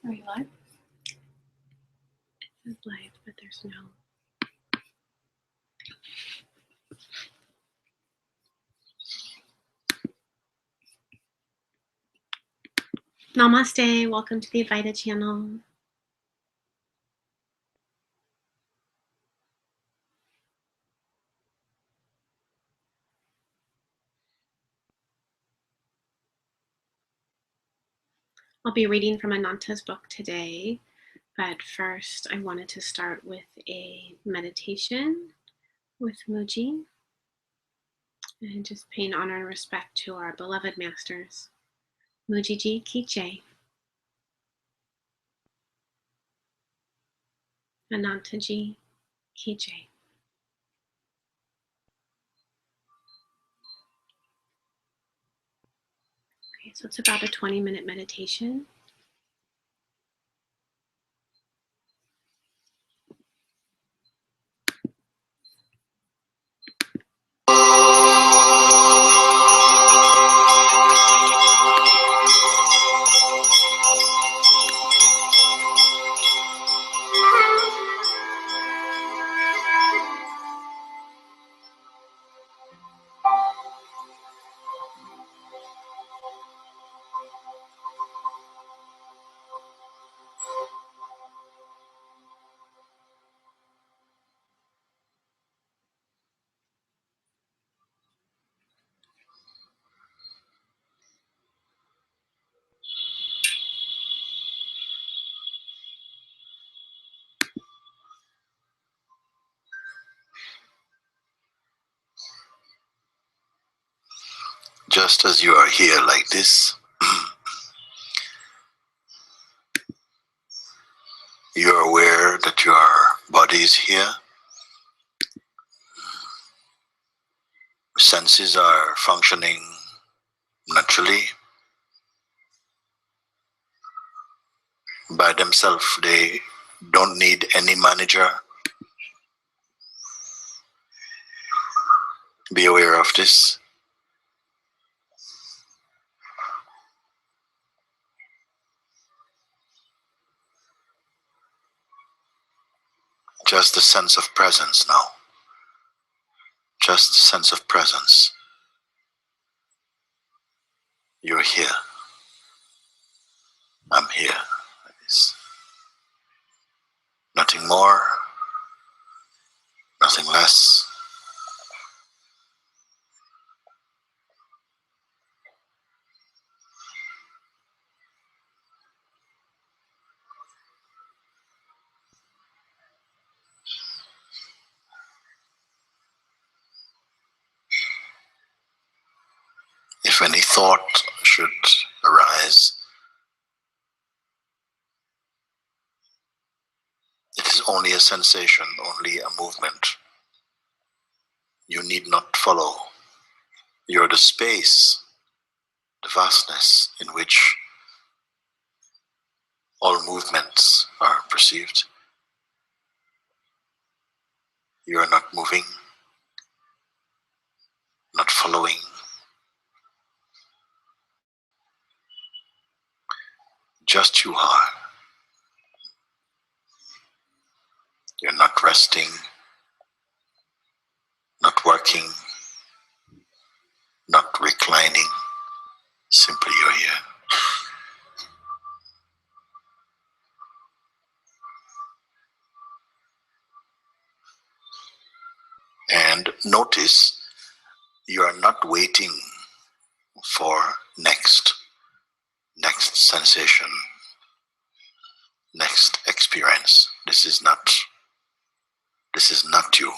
Are we live? It says live, but there's no. Namaste. Welcome to the Avita channel. I'll be reading from Ananta's book today, but first I wanted to start with a meditation with Muji and just paying honor and respect to our beloved masters. Muji Ji Ki Jai. Ananta Ji Ki Jai. Okay, so it's about a 20-minute meditation. Just as you are here like this, you are aware that your body is here. Senses are functioning naturally. By themselves, they don't need any manager. Be aware of this. Just the sense of presence now. Just the sense of presence. You're here. I'm here. Nothing more, nothing less. If any thought should arise, it is only a sensation, only a movement. You need not follow. You're the space, the vastness in which all movements are perceived. You are not moving, not following. Just you are. You're not resting, not working, not reclining. Simply you're here. And notice you are not waiting for next sensation, next experience. This is not you.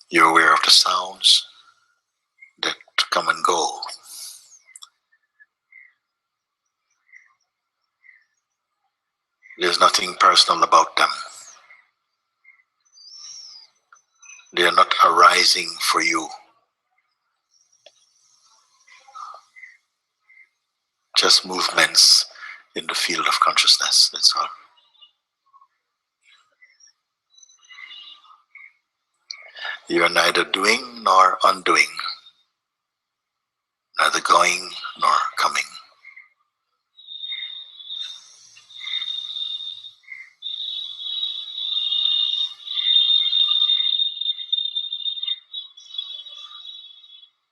You're aware of the sounds that come and go. There's nothing personal about them. They are not arising for you. Just movements in the field of consciousness, that's all. You are neither doing nor undoing, neither going nor coming.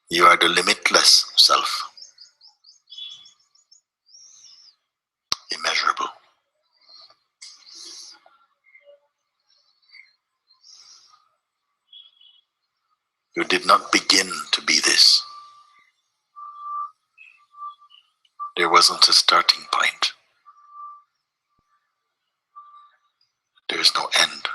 You are the limitless self, immeasurable. You did not begin to be this. There wasn't a starting point. There is no end.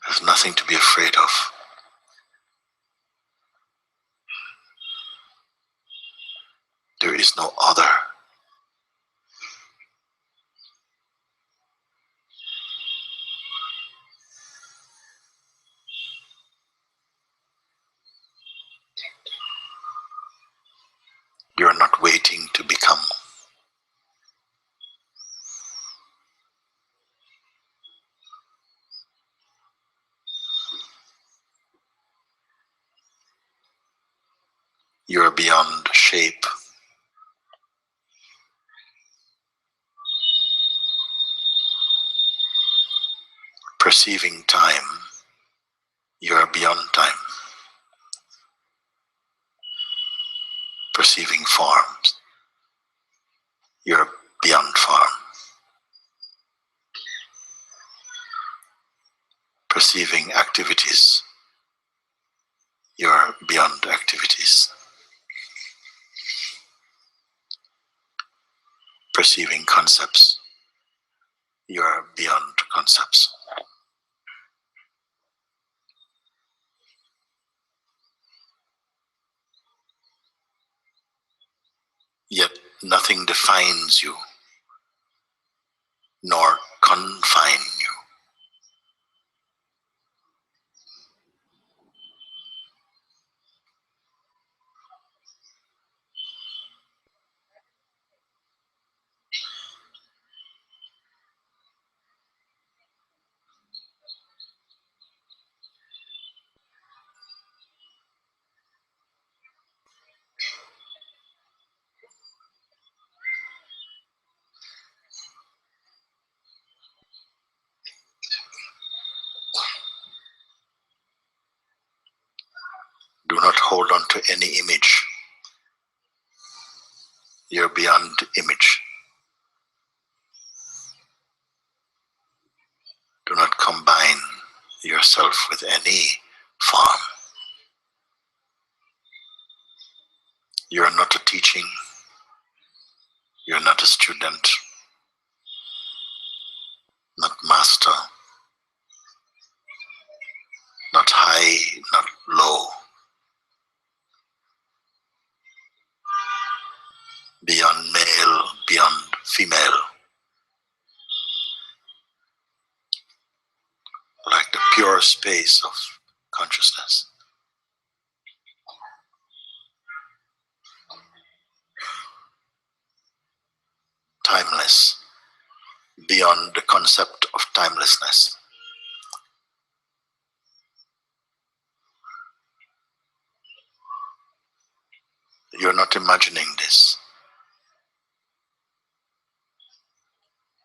There's nothing to be afraid of. There is no other. You are not waiting to become. You are beyond shape, perceiving time. You are beyond time, perceiving forms. You are beyond form, perceiving activities. You are beyond activities, perceiving concepts. You are beyond concepts. Yet nothing defines you, nor confine you. Do not hold on to any image. You're beyond image. Do not combine yourself with any form. You're not a teaching. You're not a student, not master, not high, not low. Beyond male, beyond female. Like the pure space of consciousness. Timeless, beyond the concept of timelessness. You're not imagining this.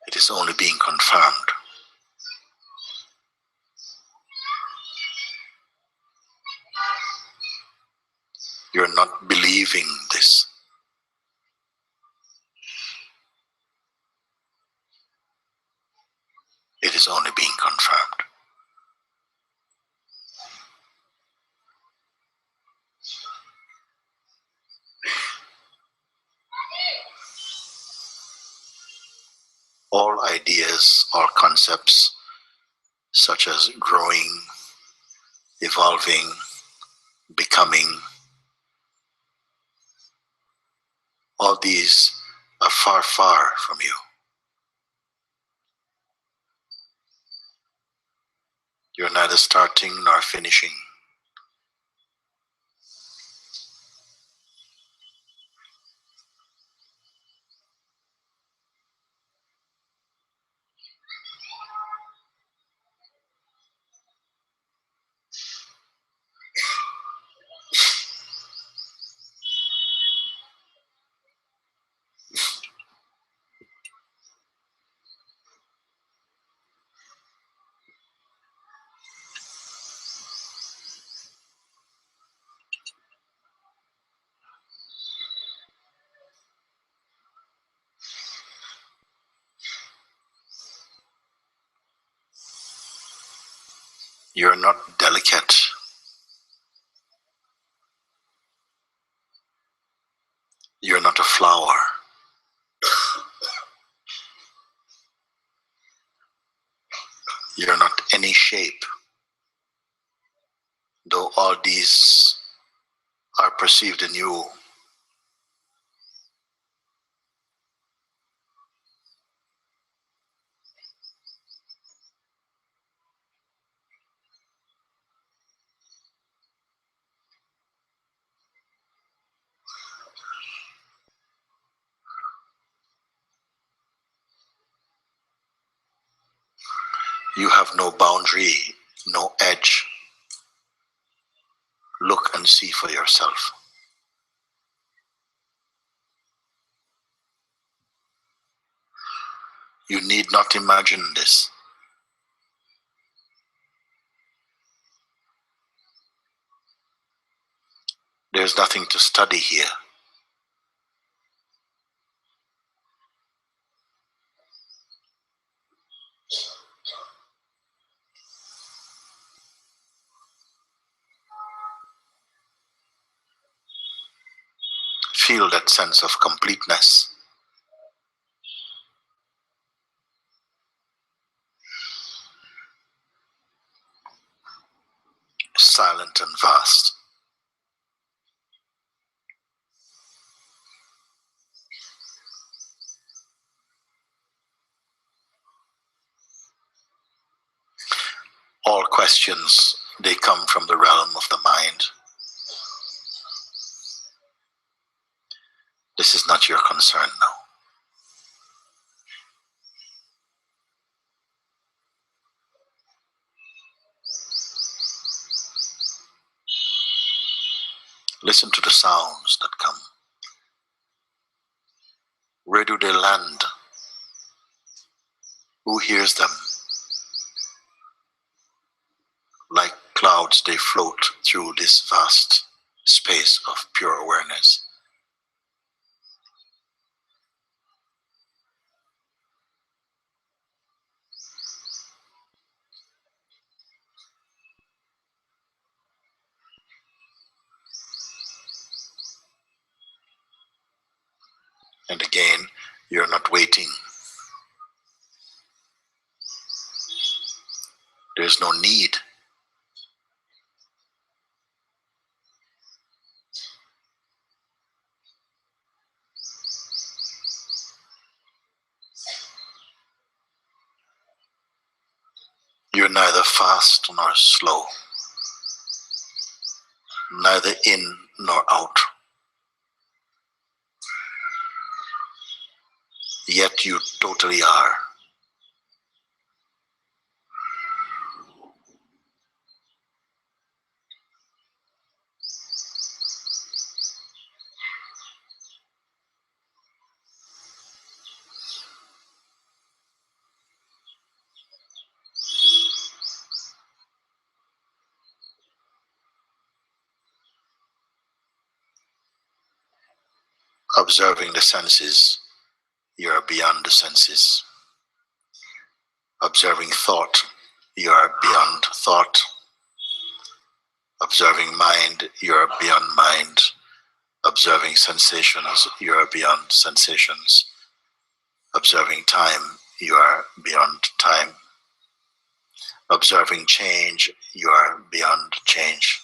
It is only being confirmed. You're not believing this. It is only being confirmed. All ideas, all concepts, such as growing, evolving, becoming, all these are far, far from you. You're neither starting nor finishing. You're not delicate. You're not a flower. You're not any shape. Though all these are perceived in you, you have no boundary, no edge. Look and see for yourself. You need not imagine this. There's nothing to study here. Feel that sense of completeness. Silent and vast. All questions, they come from the realm of the mind. This is not your concern now. Listen to the sounds that come. Where do they land? Who hears them? Like clouds, they float through this vast space of pure awareness. And again, you're not waiting. There's no need. You're neither fast nor slow, neither in nor out. Yet you totally are. Observing the senses, you're beyond the senses. Observing thought, you are beyond thought. Observing mind, you are beyond mind. Observing sensations, you are beyond sensations. Observing time, you are beyond time. Observing change, you are beyond change.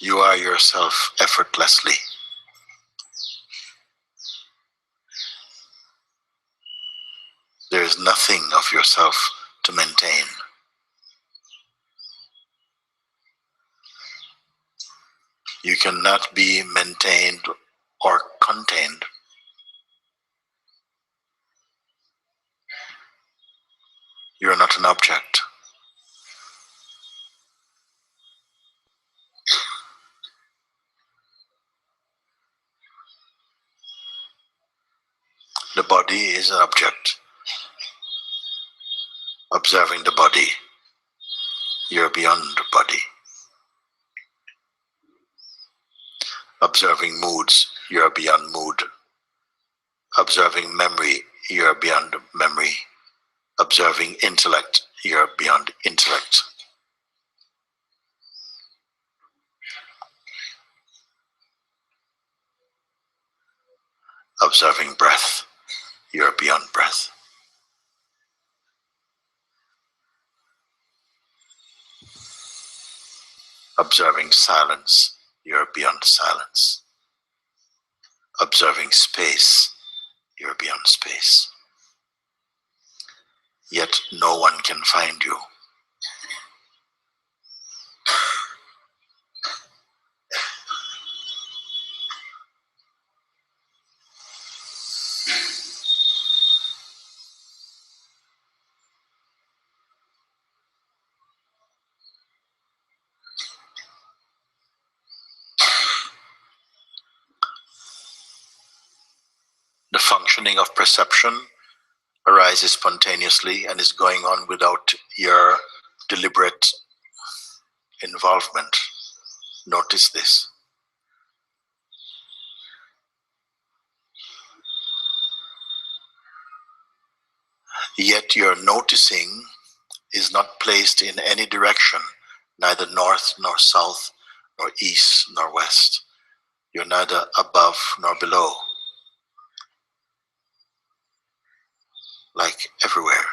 You are yourself effortlessly. There is nothing of yourself to maintain. You cannot be maintained or contained. You are not an object. The body is an object. Observing the body. you're beyond body. Observing moods, you're beyond mood. Observing memory, you're beyond memory. Observing intellect, you're beyond intellect. Observing breath, you're beyond breath. Observing silence, you're beyond silence. Observing space, you're beyond space. Yet no one can find you. The functioning of perception arises spontaneously and is going on without your deliberate involvement. Notice this. Yet your noticing is not placed in any direction, neither north nor south, nor east nor west. You're neither above nor below, like everywhere.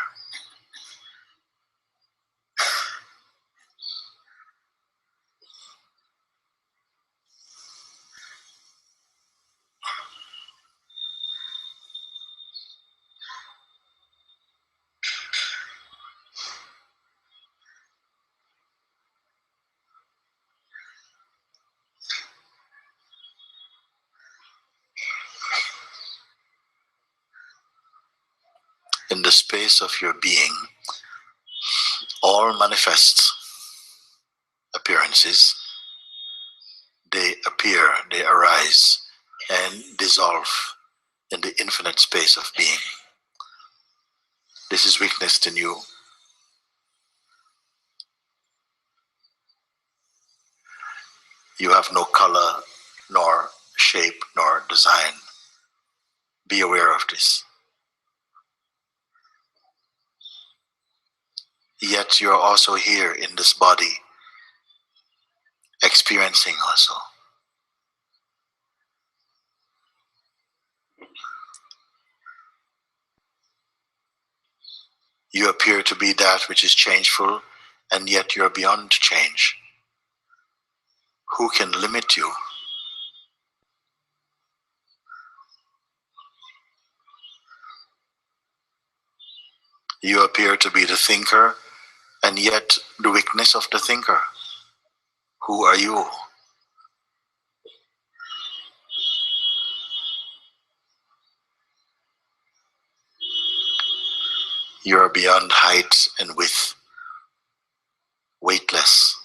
In the space of your being, all manifest appearances, they appear, they arise, and dissolve in the infinite space of being. This is witnessed in you. You have no color, nor shape, nor design. Be aware of this. Yet you're also here in this body, experiencing also. You appear to be that which is changeful, and yet you're beyond change. Who can limit you? You appear to be the thinker, and yet the weakness of the thinker. Who are you? You are beyond height and width, weightless.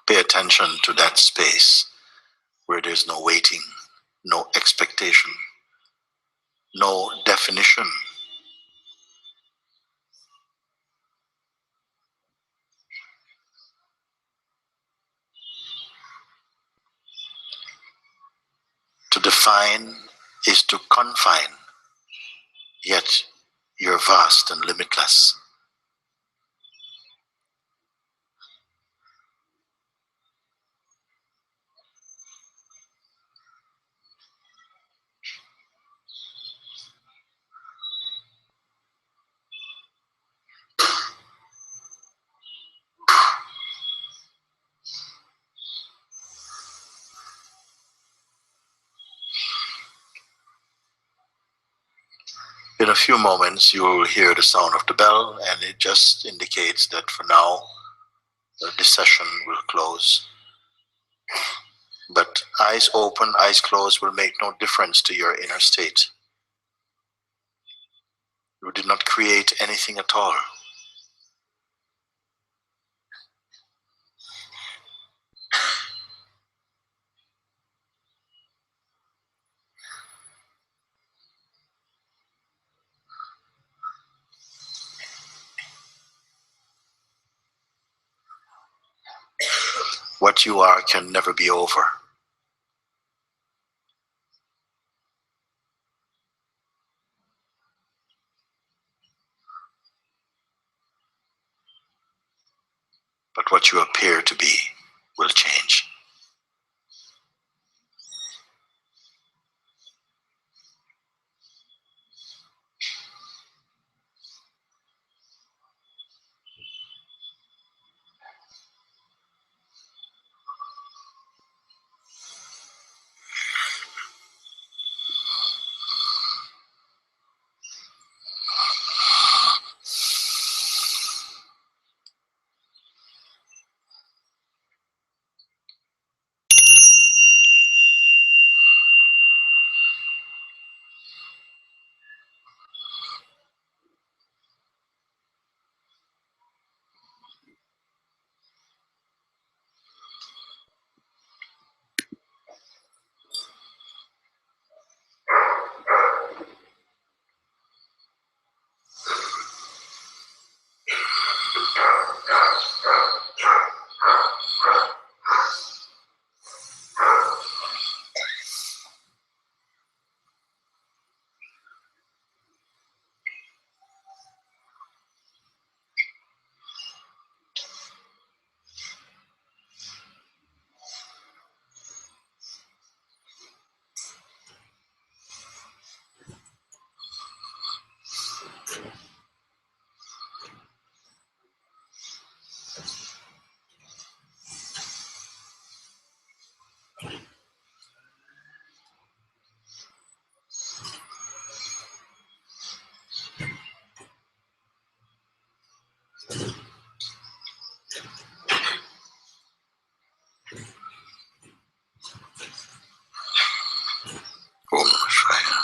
Pay attention to that space where there's no waiting, no expectation, no definition. To define is to confine, yet you're vast and limitless. In a few moments, you will hear the sound of the bell, and it just indicates that for now, this session will close. But eyes open, eyes closed will make no difference to your inner state. You did not create anything at all. What you are can never be over. But what you appear to be will change. Om Shaya.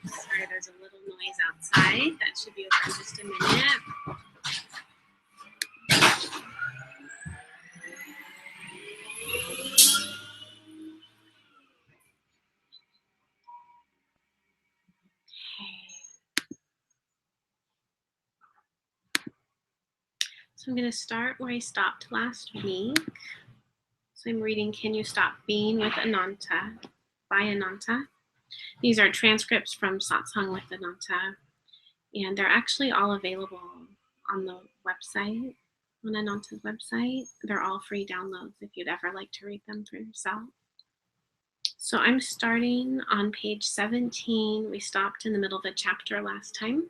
Sorry, there's a little noise outside. That should be over in just a minute. So I'm going to start where I stopped last week. So I'm reading Can You Stop Being with Ananta by Ananta. These are transcripts from Satsang with Ananta, and they're actually all available on the website, on Ananta's website. They're all free downloads if you'd ever like to read them for yourself. So I'm starting on page 17. We stopped in the middle of the chapter last time.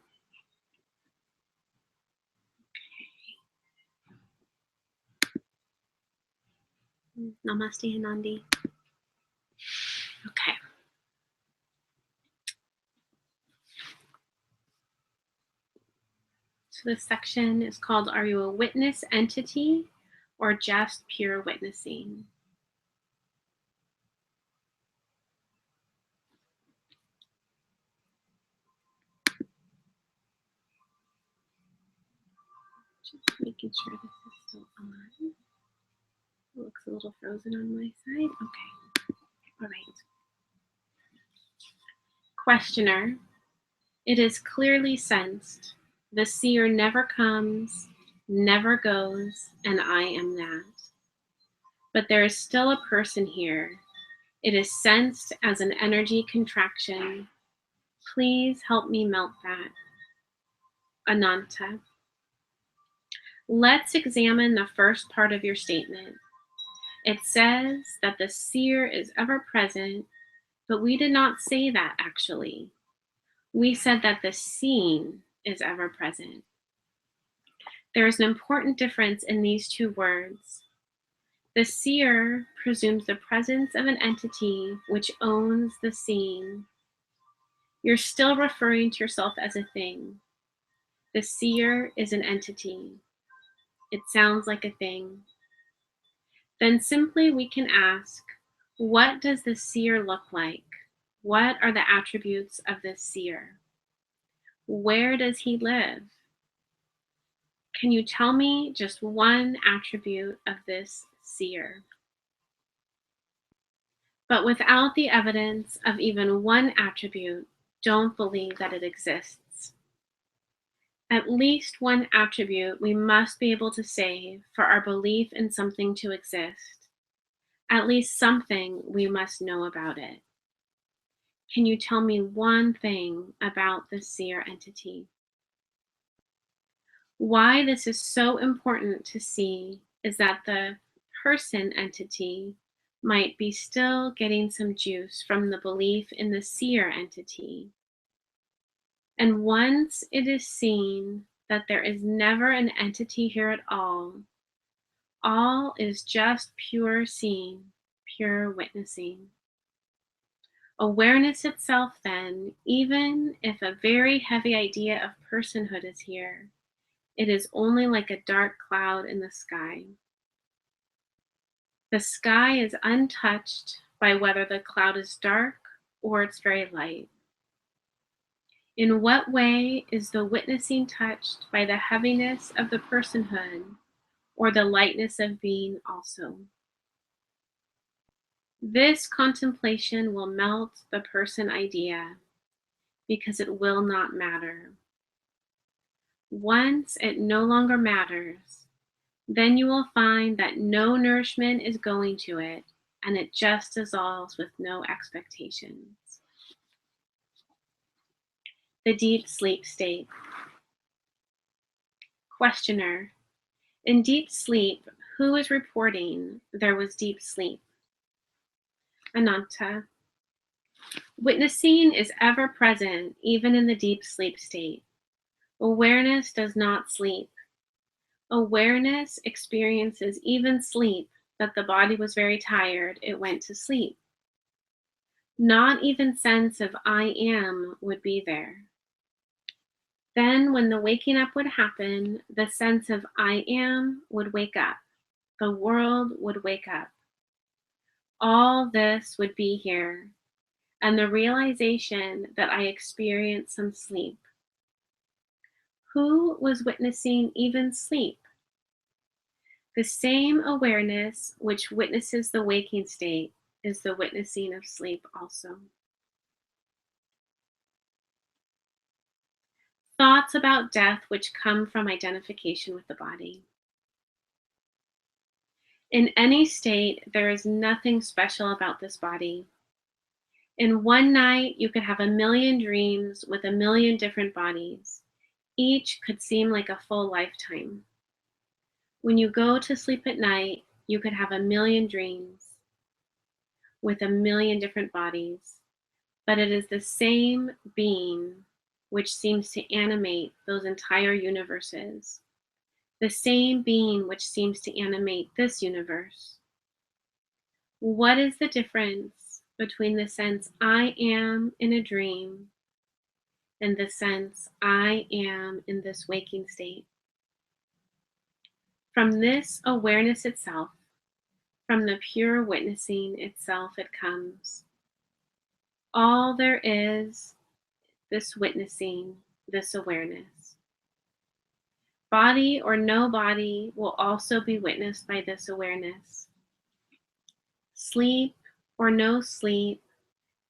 Namaste, Anandi. Okay. So this section is called, Are You a Witness Entity or Just Pure Witnessing? Just making sure this is still on. It looks a little frozen on my side. Okay. All right. Questioner, it is clearly sensed. The seer never comes, never goes, and I am that. But there is still a person here. It is sensed as an energy contraction. Please help me melt that. Ananta. Let's examine the first part of your statement. It says that the seer is ever present, but we did not say that actually. We said that the seen is ever present. There is an important difference in these two words. The seer presumes the presence of an entity which owns the seen. You're still referring to yourself as a thing. The seer is an entity. It sounds like a thing. Then simply we can ask, what does the seer look like? What are the attributes of this seer? Where does he live? Can you tell me just one attribute of this seer? But without the evidence of even one attribute, don't believe that it exists. At least one attribute we must be able to say for our belief in something to exist. At least something we must know about it. Can you tell me one thing about this seer entity? Why this is so important to see is that the person entity might be still getting some juice from the belief in the seer entity. And once it is seen that there is never an entity here at all is just pure seeing, pure witnessing. Awareness itself, then, even if a very heavy idea of personhood is here, it is only like a dark cloud in the sky. The sky is untouched by whether the cloud is dark or it's very light. In what way is the witnessing touched by the heaviness of the personhood or the lightness of being also? This contemplation will melt the person idea because it will not matter. Once it no longer matters, then you will find that no nourishment is going to it and it just dissolves with no expectations. The deep sleep state. Questioner. In deep sleep, who is reporting there was deep sleep? Ananta. Witnessing is ever present even in the deep sleep state. Awareness does not sleep. Awareness experiences even sleep, that the body was very tired, it went to sleep. Not even sense of I am would be there. Then when the waking up would happen, the sense of I am would wake up. The world would wake up. All this would be here, and the realization that I experienced some sleep. Who was witnessing even sleep? The same awareness which witnesses the waking state is the witnessing of sleep also. Thoughts about death which come from identification with the body. In any state, there is nothing special about this body. In one night, you could have a million dreams with a million different bodies. Each could seem like a full lifetime. When you go to sleep at night, you could have a million dreams with a million different bodies, but it is the same being which seems to animate those entire universes, the same being which seems to animate this universe. What is the difference between the sense I am in a dream and the sense I am in this waking state? From this awareness itself, from the pure witnessing itself, it comes. All there is this witnessing, this awareness. Body or no body will also be witnessed by this awareness. Sleep or no sleep,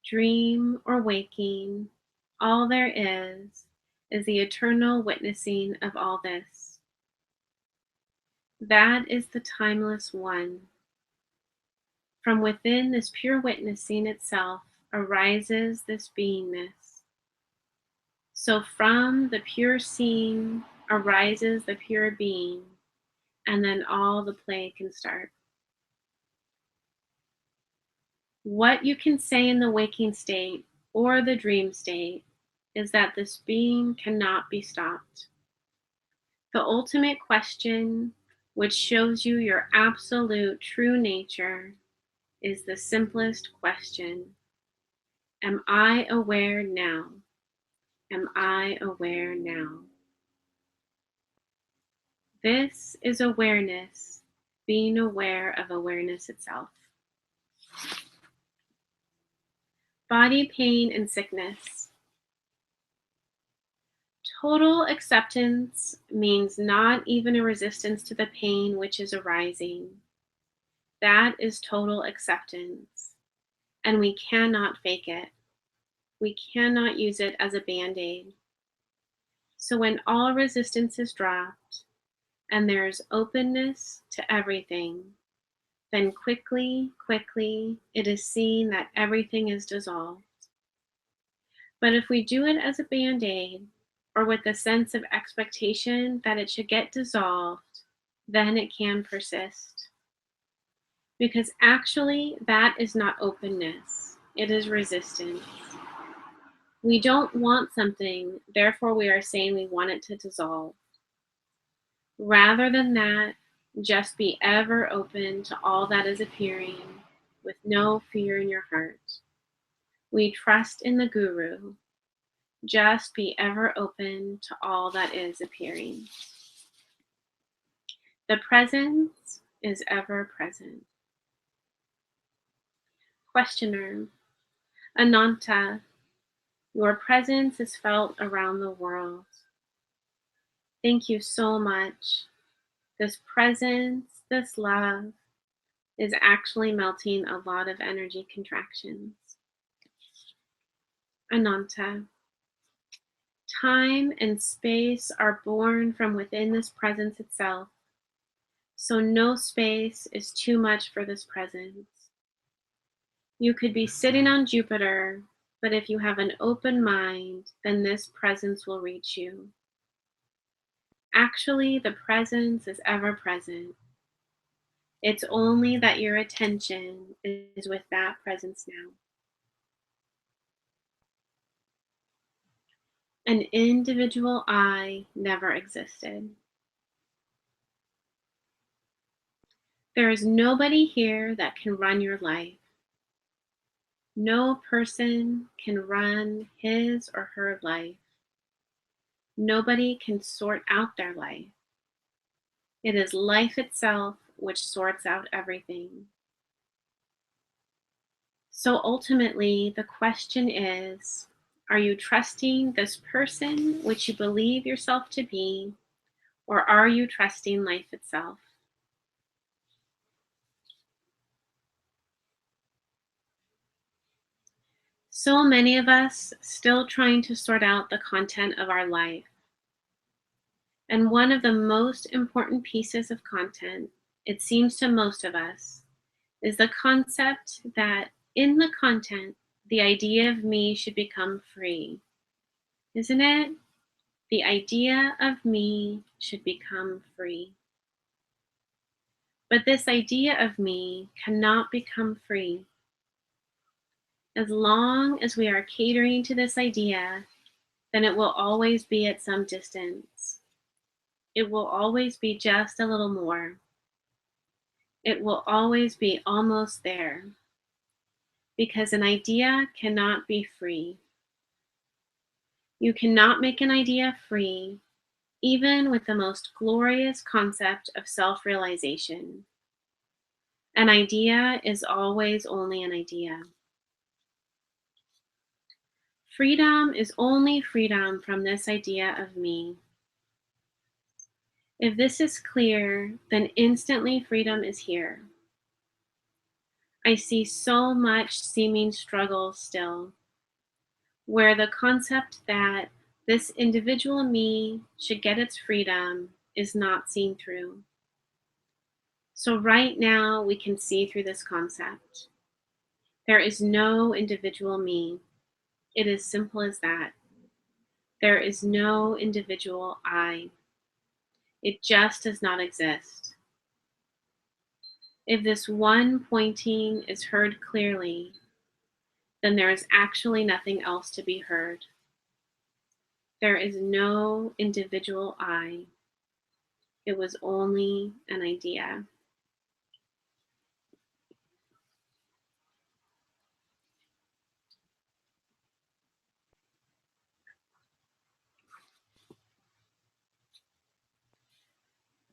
dream or waking, all there is the eternal witnessing of all this. That is the timeless one. From within this pure witnessing itself arises this beingness. So from the pure seeing arises the pure being, and then all the play can start. What you can say in the waking state or the dream state is that this being cannot be stopped. The ultimate question, which shows you your absolute true nature, is the simplest question. Am I aware now? Am I aware now? This is awareness, being aware of awareness itself. Body pain and sickness. Total acceptance means not even a resistance to the pain which is arising. That is total acceptance, and we cannot fake it. We cannot use it as a band-aid. So when all resistance is dropped and there's openness to everything, then quickly it is seen that everything is dissolved. But if we do it as a band-aid, or with the sense of expectation that it should get dissolved, then it can persist. Because actually, that is not openness, it is resistance. We don't want something, therefore we are saying we want it to dissolve. Rather than that, just be ever open to all that is appearing with no fear in your heart. We trust in the Guru. Just be ever open to all that is appearing. The presence is ever present. Questioner, Ananta, your presence is felt around the world. Thank you so much. This presence, this love, is actually melting a lot of energy contractions. Ananta, time and space are born from within this presence itself, so no space is too much for this presence. You could be sitting on Jupiter, but if you have an open mind, then this presence will reach you. Actually, the presence is ever present. It's only that your attention is with that presence now. An individual I never existed. There is nobody here that can run your life. No person can run his or her life. Nobody can sort out their life. It is life itself which sorts out everything. So ultimately, the question is, are you trusting this person which you believe yourself to be, or are you trusting life itself? So many of us still trying to sort out the content of our life. And one of the most important pieces of content, it seems to most of us, is the concept that in the content, the idea of me should become free. Isn't it? The idea of me should become free. But this idea of me cannot become free. As long as we are catering to this idea, then it will always be at some distance. It will always be just a little more. It will always be almost there. Because an idea cannot be free. You cannot make an idea free, even with the most glorious concept of self-realization. An idea is always only an idea. Freedom is only freedom from this idea of me. If this is clear, then instantly freedom is here. I see so much seeming struggle still, where the concept that this individual me should get its freedom is not seen through. So right now we can see through this concept. There is no individual me. It is simple as that. There is no individual I. It just does not exist. If this one pointing is heard clearly, then there is actually nothing else to be heard. There is no individual I. It was only an idea.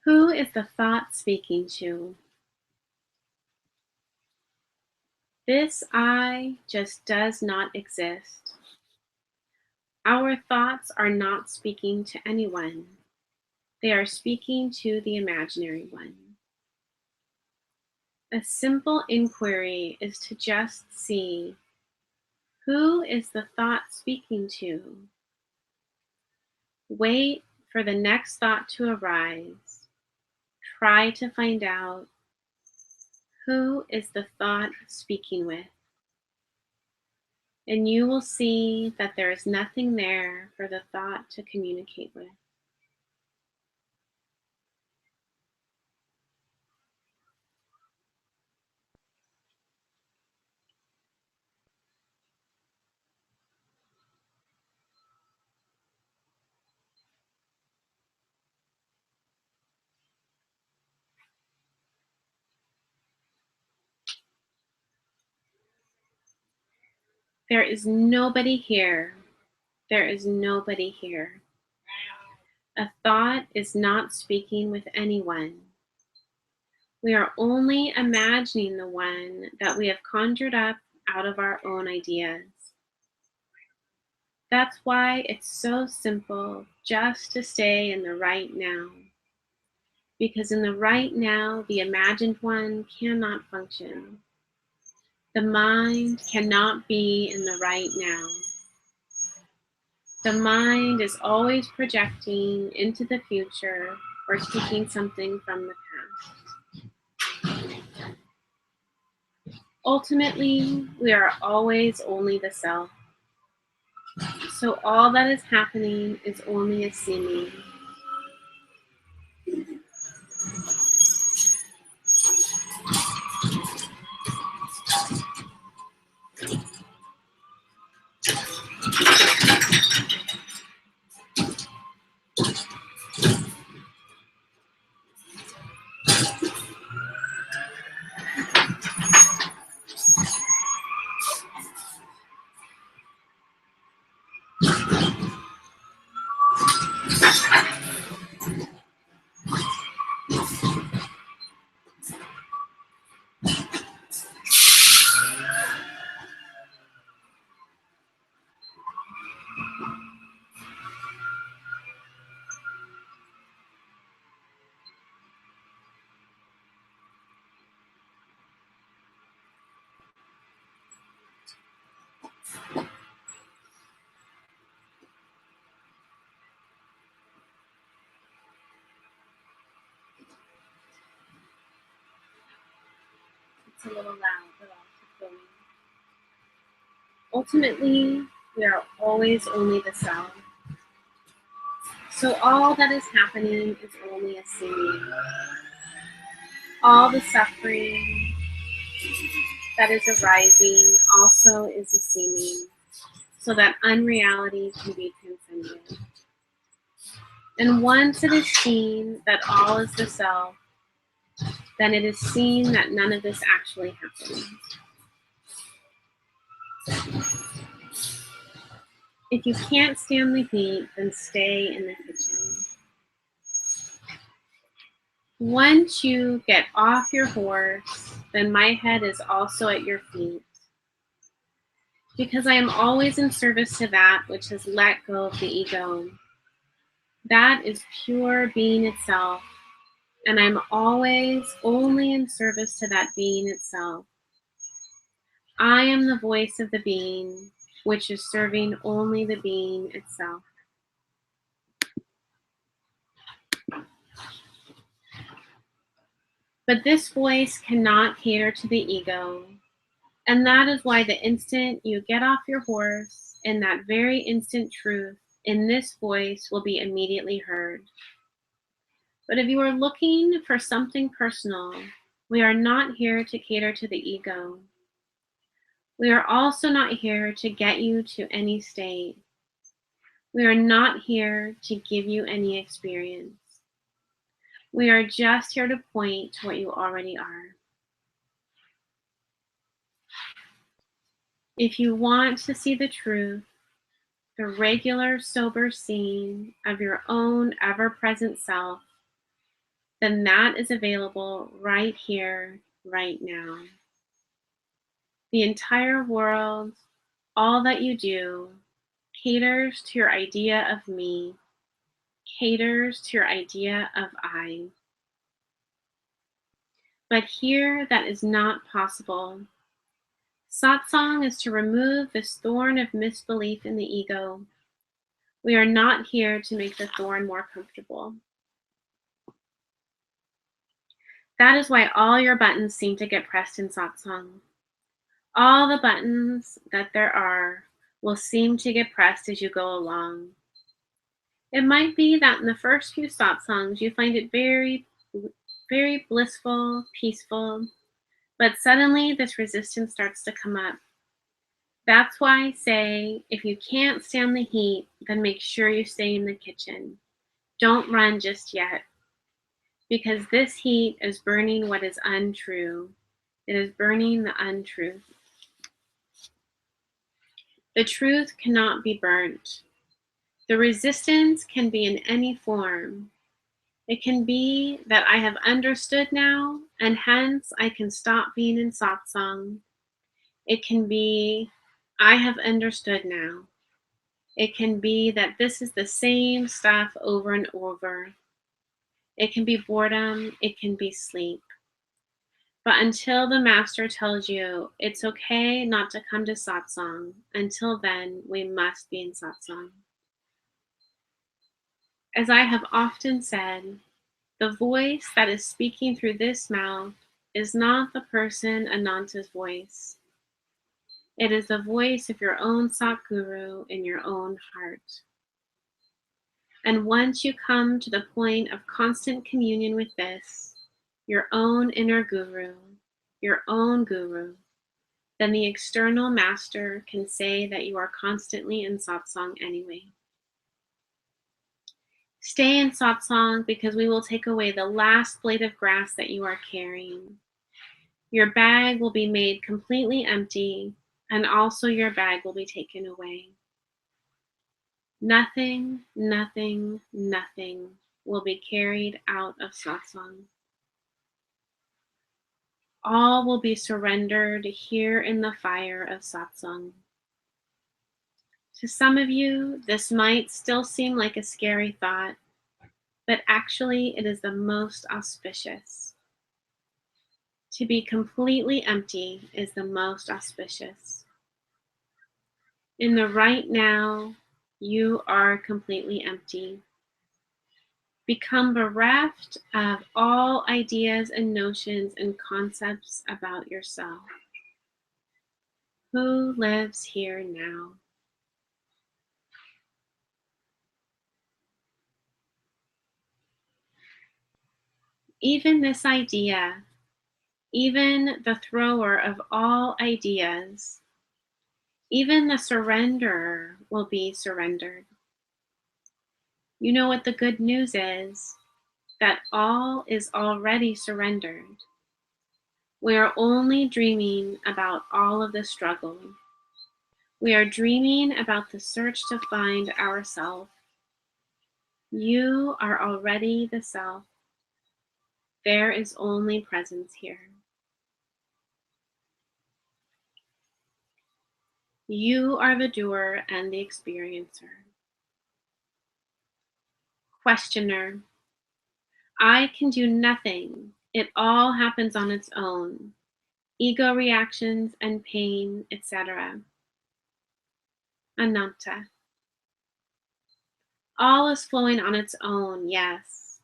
Who is the thought speaking to? This I just does not exist. Our thoughts are not speaking to anyone. They are speaking to the imaginary one. A simple inquiry is to just see, who is the thought speaking to? Wait for the next thought to arise. Try to find out, who is the thought speaking with? And you will see that there is nothing there for the thought to communicate with. There is nobody here. There is nobody here. A thought is not speaking with anyone. We are only imagining the one that we have conjured up out of our own ideas. That's why it's so simple just to stay in the right now. Because in the right now, the imagined one cannot function. The mind cannot be in the right now. The mind is always projecting into the future or taking something from the past. Ultimately, we are always only the self. So all that is happening is only a seeming. It's a little loud, but I'll keep going. Ultimately, we are always only the self. So all that is happening is only a seeming. All the suffering that is arising also is a seeming, so that unreality can be transcended. And once it is seen that all is the self, then it is seen that none of this actually happens. If you can't stand the heat, then stay in the kitchen. Once you get off your horse, then my head is also at your feet, because I am always in service to that which has let go of the ego. That is pure being itself, and I'm always only in service to that being itself. I am the voice of the being, which is serving only the being itself. But this voice cannot cater to the ego, and that is why the instant you get off your horse, in that very instant truth in this voice will be immediately heard. But if you are looking for something personal, we are not here to cater to the ego. We are also not here to get you to any state. We are not here to give you any experience. We are just here to point to what you already are. If you want to see the truth, the regular, sober seeing of your own ever-present self, then that is available right here, right now. The entire world, all that you do, caters to your idea of me, caters to your idea of I. But here that is not possible. Satsang is to remove this thorn of misbelief in the ego. We are not here to make the thorn more comfortable. That is why all your buttons seem to get pressed in satsang. All the buttons that there are will seem to get pressed as you go along. It might be that in the first few satsangs you find it very, very blissful, peaceful, but suddenly this resistance starts to come up. That's why I say, if you can't stand the heat, then make sure you stay in the kitchen. Don't run just yet, because this heat is burning what is untrue. It is burning the untruth. The truth cannot be burnt. The resistance can be in any form. It can be that I have understood now, and hence I can stop being in satsang. It can be, I have understood now. It can be that this is the same stuff over and over. It can be boredom, it can be sleep. But until the master tells you it's okay not to come to satsang, until then we must be in satsang. As I have often said, the voice that is speaking through this mouth is not the person Ananta's voice. It is the voice of your own Satguru in your own heart. And once you come to the point of constant communion with this, your own inner guru, your own guru, then the external master can say that you are constantly in satsang anyway. Stay in satsang because we will take away the last blade of grass that you are carrying. Your bag will be made completely empty, and also your bag will be taken away. Nothing, nothing, nothing will be carried out of satsang. All will be surrendered here in the fire of satsang. To some of you, this might still seem like a scary thought, but actually it is the most auspicious. To be completely empty is the most auspicious. In the right now, you are completely empty. Become bereft of all ideas and notions and concepts about yourself. Who lives here now? Even this idea, even the thrower of all ideas, even the surrenderer will be surrendered. You know what the good news is? That all is already surrendered. We are only dreaming about all of the struggle. We are dreaming about the search to find ourself. You are already the self. There is only presence here. You are the doer and the experiencer. Questioner. I can do nothing. It all happens on its own. Ego reactions and pain, etc. Ananta. All is flowing on its own, yes.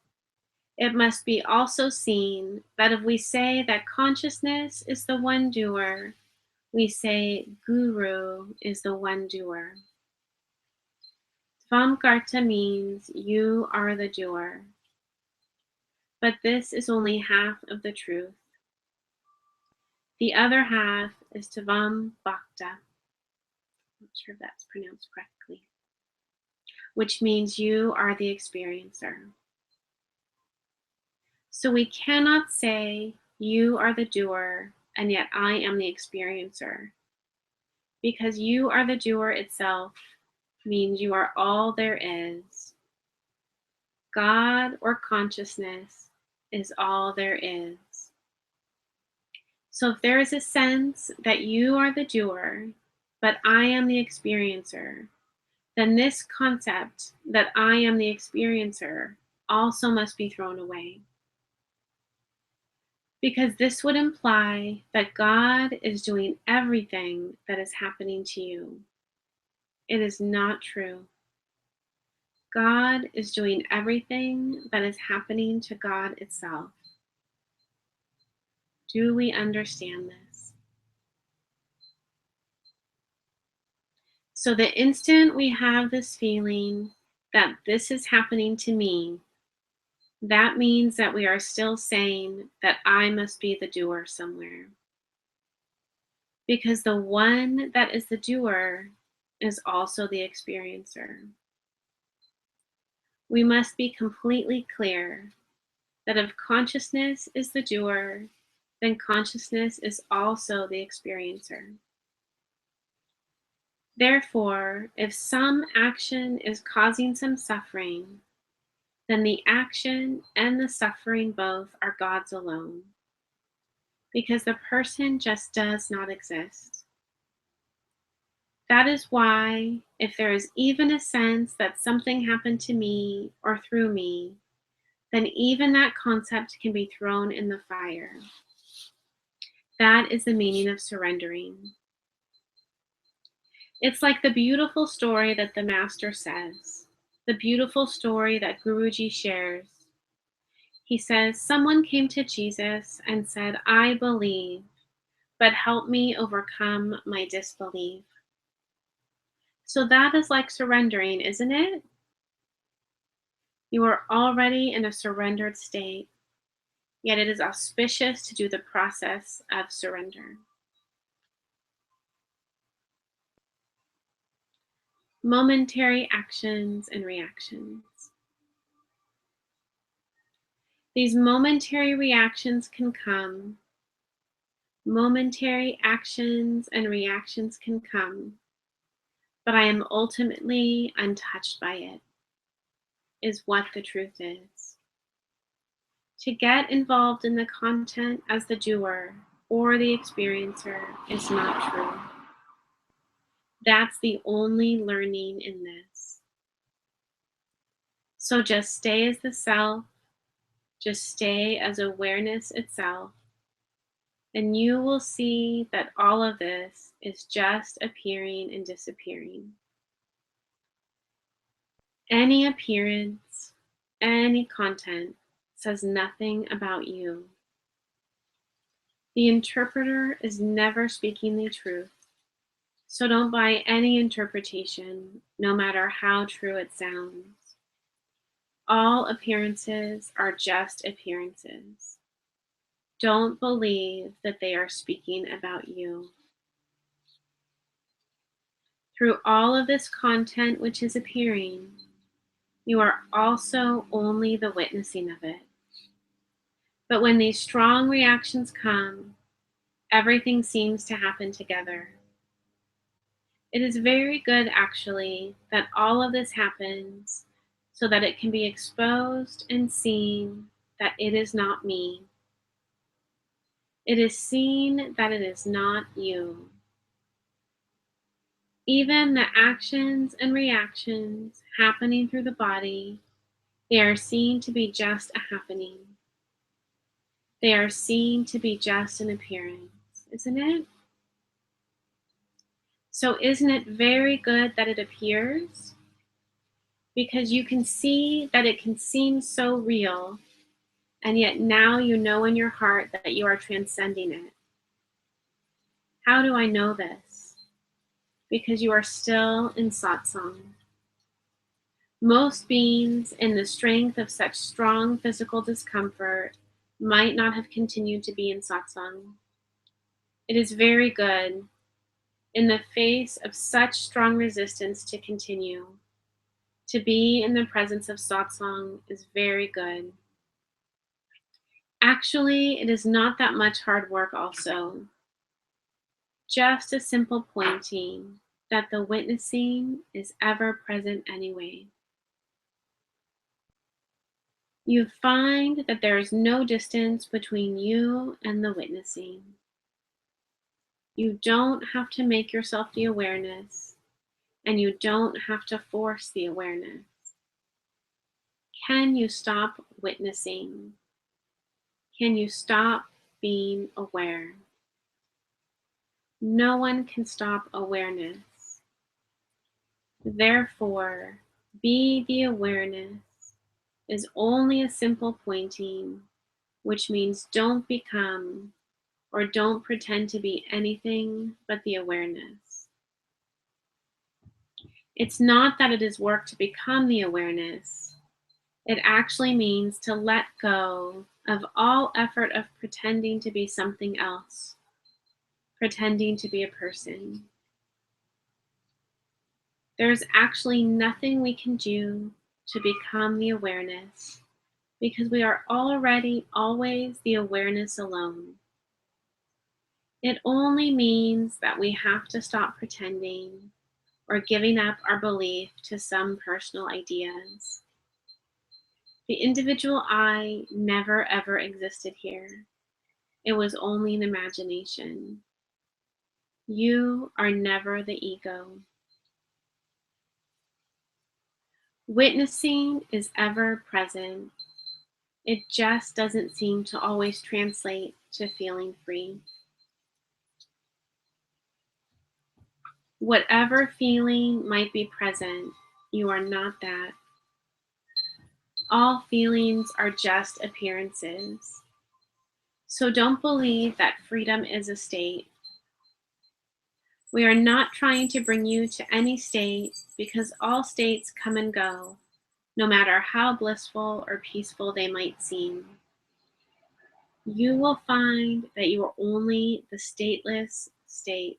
It must be also seen that if we say that consciousness is the one doer, we say Guru is the one doer. Tvamkarta means you are the doer. But this is only half of the truth. The other half is Tvam Bhakta. Not sure if that's pronounced correctly. Which means you are the experiencer. So we cannot say, you are the doer, and yet I am the experiencer. Because you are the doer itself means you are all there is. God or consciousness is all there is. So if there is a sense that you are the doer, but I am the experiencer, then this concept that I am the experiencer also must be thrown away. Because this would imply that God is doing everything that is happening to you. It is not true. God is doing everything that is happening to God itself. Do we understand this? So the instant we have this feeling that this is happening to me, that means that we are still saying that I must be the doer somewhere. Because the one that is the doer is also the experiencer. We must be completely clear that if consciousness is the doer, then consciousness is also the experiencer. Therefore, if some action is causing some suffering, then the action and the suffering both are God's alone, because the person just does not exist. That is why, if there is even a sense that something happened to me or through me, then even that concept can be thrown in the fire. That is the meaning of surrendering. It's like the beautiful story that the Master says, the beautiful story that Guruji shares. He says, someone came to Jesus and said, I believe, but help me overcome my disbelief. So that is like surrendering, isn't it? You are already in a surrendered state, yet it is auspicious to do the process of surrender. Momentary actions and reactions. These momentary reactions can come. Momentary actions and reactions can come, but I am ultimately untouched by it, is what the truth is. To get involved in the content as the doer or the experiencer is not true. That's the only learning in this. So just stay as the self, just stay as awareness itself, and you will see that all of this is just appearing and disappearing. Any appearance, any content says nothing about you. The interpreter is never speaking the truth, so don't buy any interpretation, no matter how true it sounds. All appearances are just appearances. Don't believe that they are speaking about you. Through all of this content which is appearing, you are also only the witnessing of it. But when these strong reactions come, everything seems to happen together. It is very good, actually, that all of this happens so that it can be exposed and seen that it is not me. It is seen that it is not you. Even the actions and reactions happening through the body, they are seen to be just a happening. They are seen to be just an appearance, isn't it? So isn't it very good that it appears? Because you can see that it can seem so real, and yet now you know in your heart that you are transcending it. How do I know this? Because you are still in satsang. Most beings in the strength of such strong physical discomfort might not have continued to be in satsang. It is very good, in the face of such strong resistance, to continue. To be in the presence of satsang is very good. Actually, it is not that much hard work also. Just a simple pointing that the witnessing is ever present anyway. You find that there is no distance between you and the witnessing. You don't have to make yourself the awareness, and you don't have to force the awareness. Can you stop witnessing? Can you stop being aware? No one can stop awareness. Therefore, be the awareness is only a simple pointing, which means don't become or don't pretend to be anything but the awareness. It's not that it is work to become the awareness. It actually means to let go of all effort of pretending to be something else, pretending to be a person. There's actually nothing we can do to become the awareness because we are already always the awareness alone. It only means that we have to stop pretending or giving up our belief to some personal ideas. The individual I never ever existed here. It was only an imagination. You are never the ego. Witnessing is ever present. It just doesn't seem to always translate to feeling free. Whatever feeling might be present, you are not that. All feelings are just appearances. So don't believe that freedom is a state. We are not trying to bring you to any state because all states come and go, no matter how blissful or peaceful they might seem. You will find that you are only the stateless state.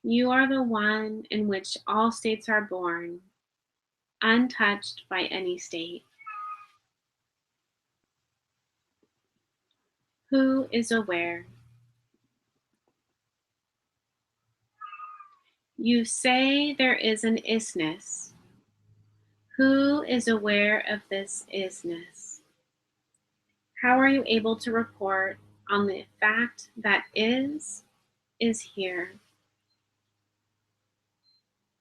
You are the one in which all states are born, untouched by any state. Who is aware? You say there is an isness. Who is aware of this isness? How are you able to report on the fact that is here?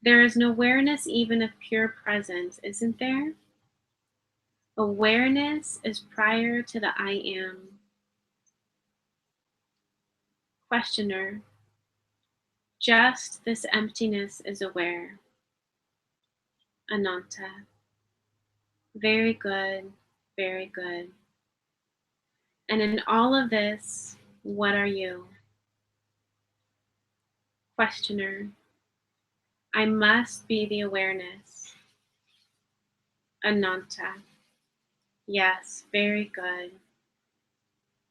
There is an awareness even of pure presence, isn't there? Awareness is prior to the I am. Questioner, just this emptiness is aware. Ananta, very good, very good. And in all of this, what are you? Questioner, I must be the awareness. Ananta, yes, very good.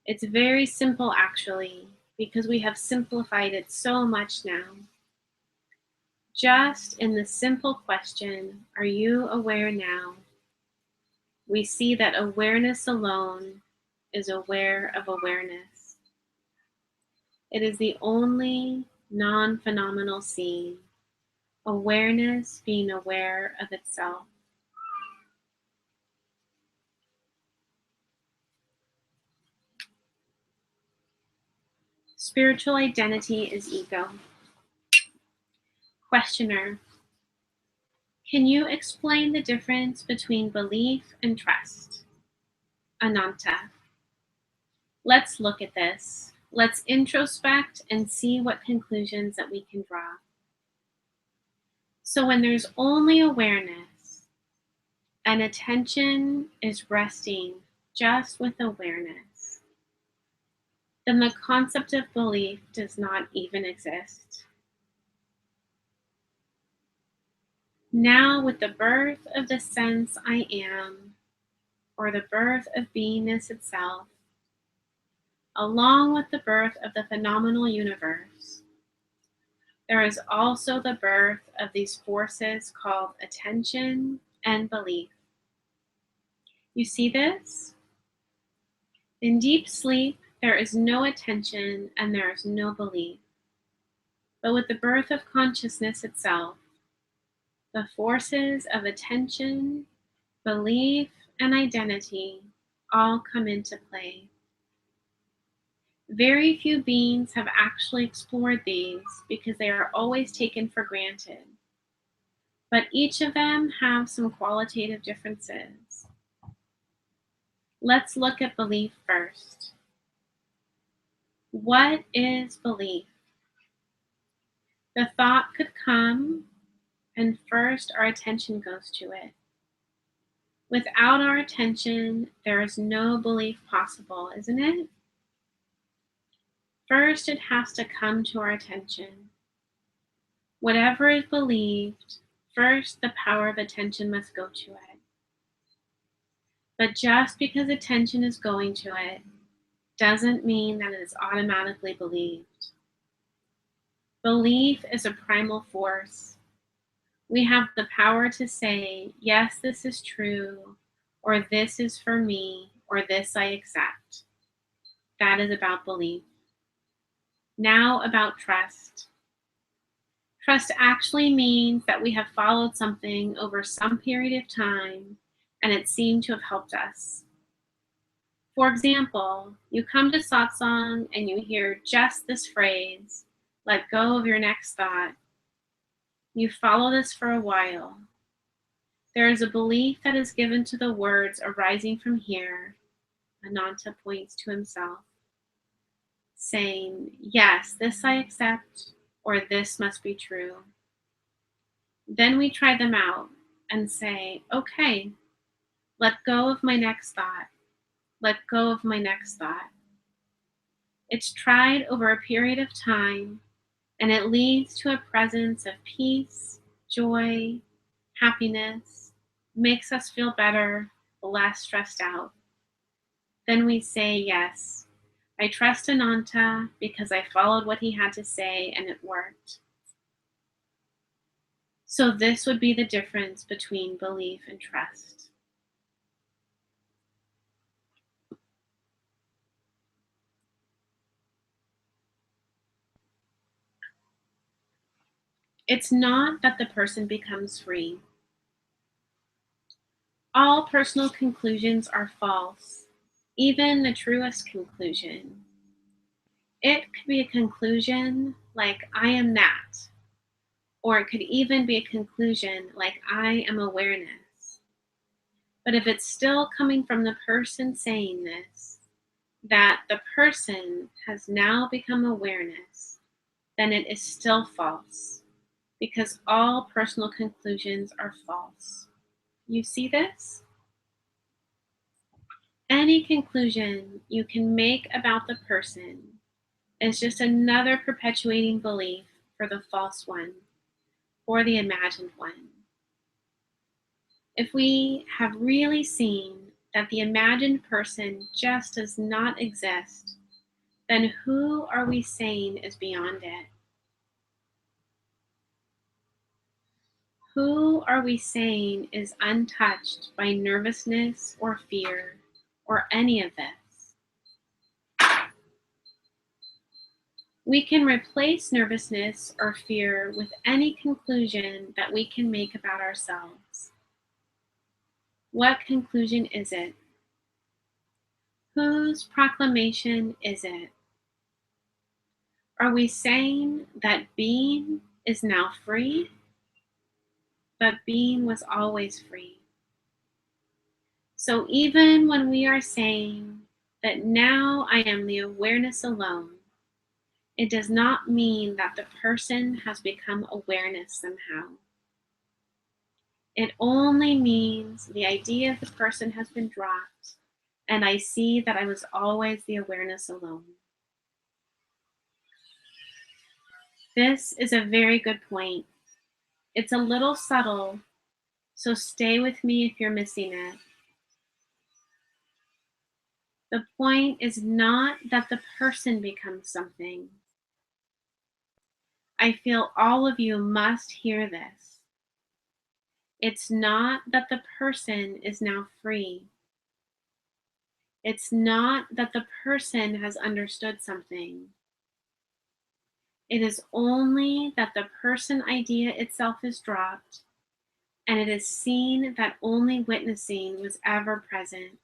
It's very simple actually, because we have simplified it so much now. Just in the simple question, are you aware now? We see that awareness alone is aware of awareness. It is the only non-phenomenal scene, awareness being aware of itself. Spiritual identity is ego. Questioner, can you explain the difference between belief and trust? Ananta, let's look at this. Let's introspect and see what conclusions that we can draw. So when there's only awareness and attention is resting just with awareness, then the concept of belief does not even exist. Now, with the birth of the sense I am, or the birth of beingness itself, along with the birth of the phenomenal universe, there is also the birth of these forces called attention and belief. You see this? In deep sleep, there is no attention and there is no belief. But with the birth of consciousness itself, the forces of attention, belief, and identity all come into play. Very few beings have actually explored these because they are always taken for granted. But each of them have some qualitative differences. Let's look at belief first. What is belief? The thought could come, and first our attention goes to it. Without our attention, there is no belief possible, isn't it? First, it has to come to our attention. Whatever is believed, first the power of attention must go to it. But just because attention is going to it doesn't mean that it is automatically believed. Belief is a primal force. We have the power to say, yes, this is true, or this is for me, or this I accept. That is about belief. Now about trust. Trust actually means that we have followed something over some period of time and it seemed to have helped us. For example, you come to satsang and you hear just this phrase, let go of your next thought. You follow this for a while. There is a belief that is given to the words arising from here. Ananta points to himself, saying, yes, this I accept, or this must be true. Then we try them out and say, okay, let go of my next thought. Let go of my next thought. It's tried over a period of time, and it leads to a presence of peace, joy, happiness, makes us feel better, less stressed out. Then we say, yes, I trust Ananta because I followed what he had to say and it worked. So this would be the difference between belief and trust. It's not that the person becomes free. All personal conclusions are false, even the truest conclusion. It could be a conclusion like, I am that, or it could even be a conclusion like, I am awareness. But if it's still coming from the person saying this, that the person has now become awareness, then it is still false, because all personal conclusions are false. You see this? Any conclusion you can make about the person is just another perpetuating belief for the false one, or the imagined one. If we have really seen that the imagined person just does not exist, then who are we saying is beyond it? Who are we saying is untouched by nervousness or fear or any of this? We can replace nervousness or fear with any conclusion that we can make about ourselves. What conclusion is it? Whose proclamation is it? Are we saying that being is now free? But being was always free. So even when we are saying that now I am the awareness alone, it does not mean that the person has become awareness somehow. It only means the idea of the person has been dropped, and I see that I was always the awareness alone. This is a very good point. It's a little subtle, so stay with me if you're missing it. The point is not that the person becomes something. I feel all of you must hear this. It's not that the person is now free. It's not that the person has understood something. It is only that the person idea itself is dropped, and it is seen that only witnessing was ever present.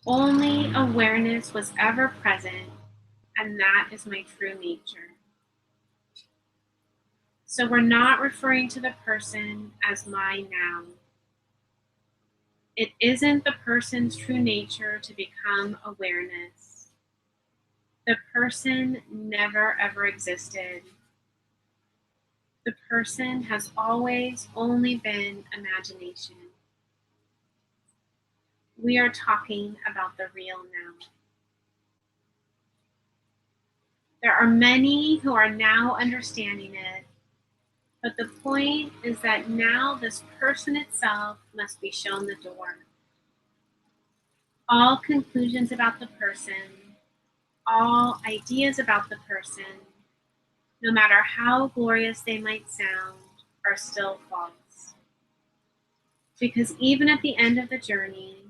Only awareness was ever present, and that is my true nature. So we're not referring to the person as my now. It isn't the person's true nature to become awareness. The person never ever existed. The person has always only been imagination. We are talking about the real now. There are many who are now understanding it, but the point is that now this person itself must be shown the door. All conclusions about the person, all ideas about the person, no matter how glorious they might sound, are still false. Because even at the end of the journey,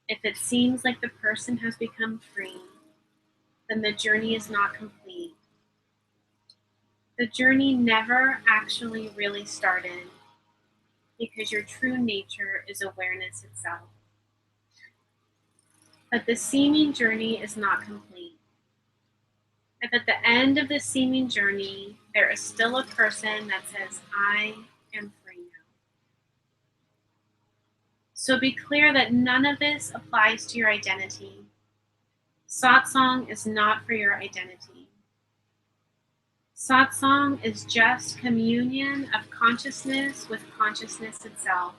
if it seems like the person has become free, then the journey is not complete. The journey never actually really started, because your true nature is awareness itself. But the seeming journey is not complete. If at the end of the seeming journey, there is still a person that says, I am free now. So be clear that none of this applies to your identity. Satsang is not for your identity. Satsang is just communion of consciousness with consciousness itself.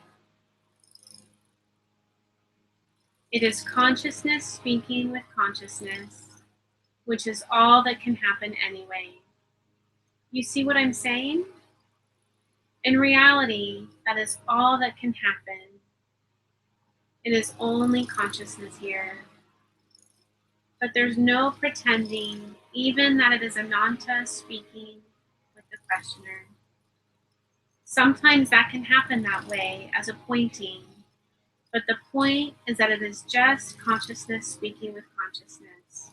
It is consciousness speaking with consciousness, which is all that can happen anyway. You see what I'm saying? In reality, that is all that can happen. It is only consciousness here. But there's no pretending, even that it is Ananta speaking with the questioner. Sometimes that can happen that way as a pointing, but the point is that it is just consciousness speaking with consciousness.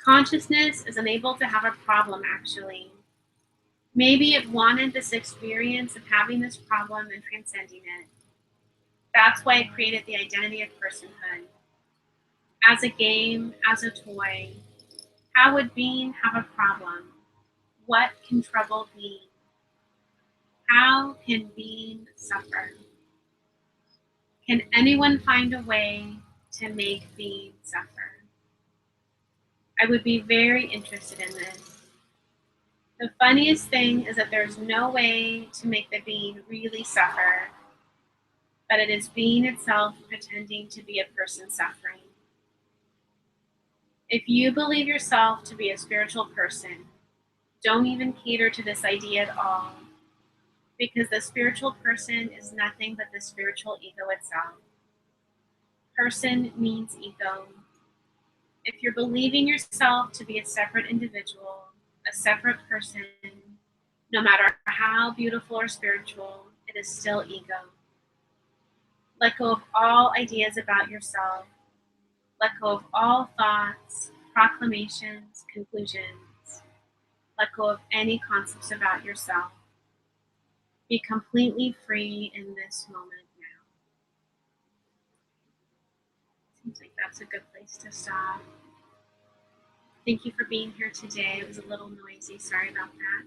Consciousness is unable to have a problem, actually. Maybe it wanted this experience of having this problem and transcending it. That's why it created the identity of personhood. As a game, as a toy, how would being have a problem? What can trouble being? How can being suffer? Can anyone find a way to make being suffer? I would be very interested in this. The funniest thing is that there's no way to make the being really suffer, but it is being itself pretending to be a person suffering. If you believe yourself to be a spiritual person, don't even cater to this idea at all, because the spiritual person is nothing but the spiritual ego itself. Person means ego. If you're believing yourself to be a separate individual, a separate person, no matter how beautiful or spiritual, it is still ego. Let go of all ideas about yourself. Let go of all thoughts, proclamations, conclusions. Let go of any concepts about yourself. Be completely free in this moment now. Seems like that's a good place to stop. Thank you for being here today. It was a little noisy. Sorry about that.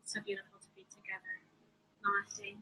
It's so beautiful to be together. Namaste.